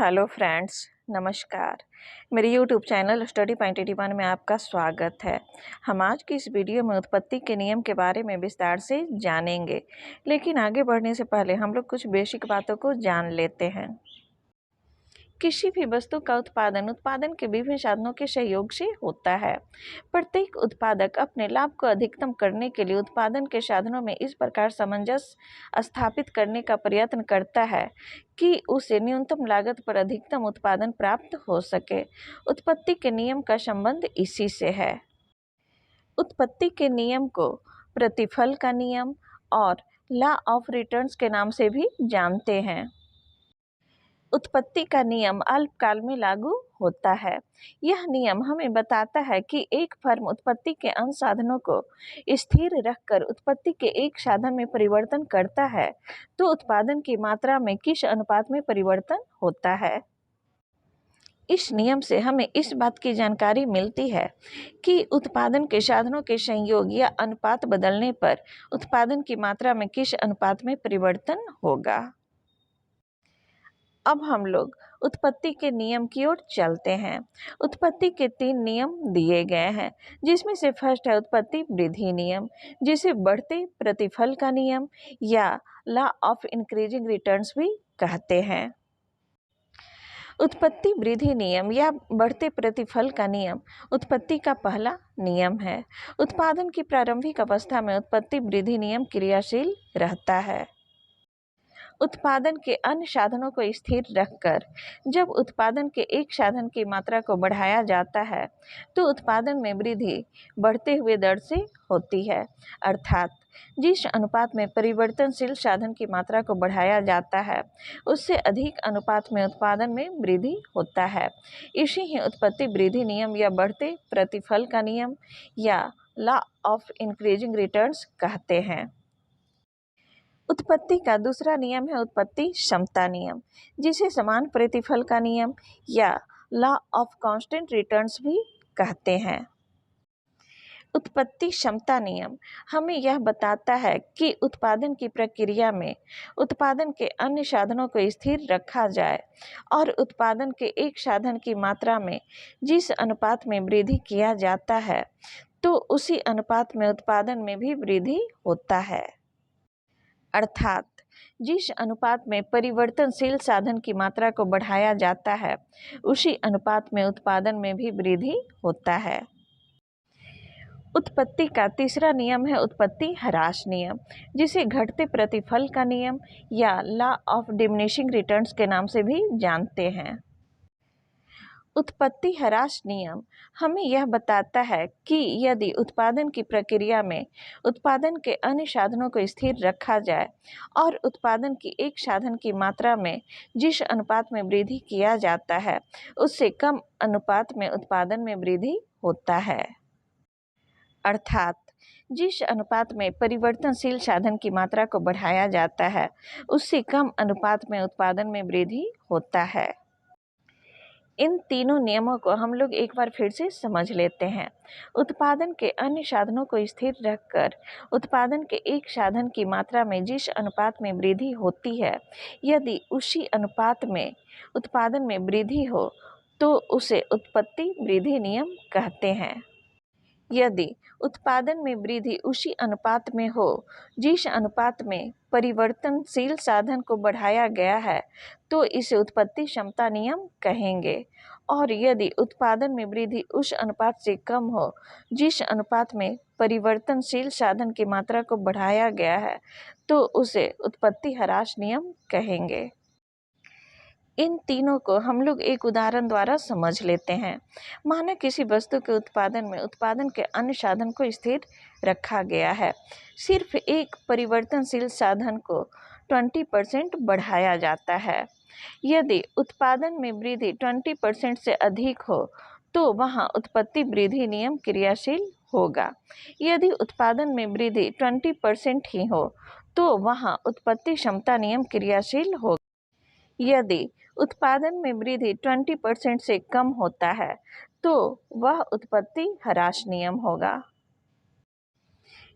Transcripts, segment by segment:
Hello friends, नमस्कार। मेरे YouTube channel study point 81 में आपका स्वागत है। हम आज की इस वीडियो में उत्पत्ति के नियम के बारे में विस्तार से जानेंगे, लेकिन आगे बढ़ने से पहले हम लोग कुछ बेसिक बातों को जान लेते हैं। किसी भी वस्तु का उत्पादन के विभिन्न साधनों के सहयोग से होता है। प्रत्येक उत्पादक अपने लाभ को अधिकतम करने के लिए उत्पादन के साधनों में इस प्रकार सामंजस्य स्थापित करने का प्रयत्न करता है कि उसे न्यूनतम लागत पर अधिकतम उत्पादन प्राप्त हो सके। उत्पत्ति के नियम का संबंध इसी से है। उत्पत्ति के नियम को प्रतिफल का नियम और लॉ ऑफ रिटर्न्स के नाम से भी जानते हैं। उत्पत्ति का नियम अल्पकाल में लागू होता है। यह नियम हमें बताता है कि एक फर्म उत्पत्ति के अन्य साधनों को स्थिर रखकर उत्पत्ति के एक साधन में परिवर्तन करता है तो उत्पादन की मात्रा में किस अनुपात में परिवर्तन होता है। इस नियम से हमें इस बात की जानकारी मिलती है कि उत्पादन के साधनों के संयोग या अनुपात बदलने पर उत्पादन की मात्रा में किस अनुपात में परिवर्तन होगा। अब हम लोग उत्पत्ति के नियम की ओर चलते हैं। उत्पत्ति के 3 नियम दिए गए हैं, जिसमें से फर्स्ट है उत्पत्ति वृद्धि नियम, जिसे बढ़ते प्रतिफल का नियम या लॉ ऑफ इंक्रीजिंग रिटर्न्स भी कहते हैं। उत्पत्ति वृद्धि नियम या बढ़ते प्रतिफल का नियम उत्पत्ति का पहला नियम है। उत्पादन की प्रारंभिक अवस्था में उत्पत्ति वृद्धि नियम क्रियाशील रहता है। उत्पादन के अन्य साधनों को स्थिर रखकर जब उत्पादन के एक साधन की मात्रा को बढ़ाया जाता है तो उत्पादन में वृद्धि बढ़ते हुए दर से होती है, अर्थात जिस अनुपात में परिवर्तनशील साधन की मात्रा को बढ़ाया जाता है उससे अधिक अनुपात में उत्पादन में वृद्धि होता है। इसी ही उत्पत्ति वृद्धि नियम या बढ़ते प्रतिफल का नियम या लॉ ऑफ इंक्रीजिंग रिटर्न्स कहते हैं। उत्पत्ति का दूसरा नियम है उत्पत्ति क्षमता नियम, जिसे समान प्रतिफल का नियम या लॉ ऑफ कांस्टेंट रिटर्न्स भी कहते हैं। उत्पत्ति क्षमता नियम हमें यह बताता है कि उत्पादन की प्रक्रिया में उत्पादन के अन्य साधनों को स्थिर रखा जाए और उत्पादन के एक साधन की मात्रा में जिस अनुपात में वृद्धि किया जाता है तो उसी अनुपात में उत्पादन में भी वृद्धि होता है, अर्थात जिस अनुपात में परिवर्तनशील साधन की मात्रा को बढ़ाया जाता है उसी अनुपात में उत्पादन में भी वृद्धि होता है। उत्पत्ति का तीसरा नियम है उत्पत्ति ह्रास नियम, जिसे घटते प्रतिफल का नियम या लॉ ऑफ डिमिनिशिंग रिटर्न्स के नाम से भी जानते हैं। उत्पत्ति ह्रास नियम हमें यह बताता है कि यदि उत्पादन की प्रक्रिया में उत्पादन के अन्य साधनों को स्थिर रखा जाए और उत्पादन की एक साधन की मात्रा में जिस अनुपात में वृद्धि किया जाता है उससे कम अनुपात में उत्पादन में वृद्धि होता है, अर्थात जिस अनुपात में परिवर्तनशील साधन की मात्रा को बढ़ाया जाता है उससे कम अनुपात में उत्पादन में वृद्धि होता है। इन तीनों नियमों को हम लोग एक बार फिर से समझ लेते हैं। उत्पादन के अन्य साधनों को स्थिर रखकर उत्पादन के एक साधन की मात्रा में जिस अनुपात में वृद्धि होती है, यदि उसी अनुपात में उत्पादन में वृद्धि हो तो उसे उत्पत्ति वृद्धि नियम कहते हैं। यदि उत्पादन में वृद्धि उसी अनुपात में हो जिस अनुपात में परिवर्तनशील साधन को बढ़ाया गया है तो इसे उत्पत्ति क्षमता नियम कहेंगे, और यदि उत्पादन में वृद्धि उस अनुपात से कम हो जिस अनुपात में परिवर्तनशील साधन की मात्रा को बढ़ाया गया है तो उसे उत्पत्ति ह्रास नियम कहेंगे। इन तीनों को हम लोग एक उदाहरण द्वारा समझ लेते हैं। माना किसी वस्तु के उत्पादन में उत्पादन के अन्य साधन को स्थिर रखा गया है, सिर्फ एक परिवर्तनशील साधन को 20% बढ़ाया जाता है। यदि उत्पादन में वृद्धि 20% से अधिक हो तो वहाँ उत्पत्ति वृद्धि नियम क्रियाशील होगा। यदि उत्पादन में वृद्धि 20% ही हो तो वहाँ उत्पत्ति क्षमता नियम क्रियाशील होगा। यदि उत्पादन में वृद्धि 20% से कम होता है तो वह उत्पत्ति ह्रास नियम होगा।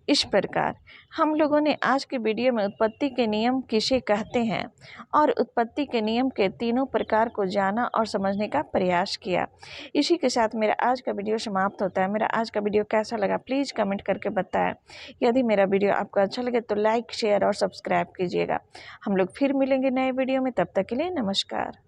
इस प्रकार हम लोगों ने आज के वीडियो में उत्पत्ति के नियम किसे कहते हैं और उत्पत्ति के नियम के तीनों प्रकार को जाना और समझने का प्रयास किया। इसी के साथ मेरा आज का वीडियो समाप्त होता है। मेरा आज का वीडियो कैसा लगा प्लीज़ कमेंट करके बताएं। यदि मेरा वीडियो आपको अच्छा लगे तो लाइक, शेयर और सब्सक्राइब कीजिएगा। हम लोग फिर मिलेंगे नए वीडियो में, तब तक के लिए नमस्कार।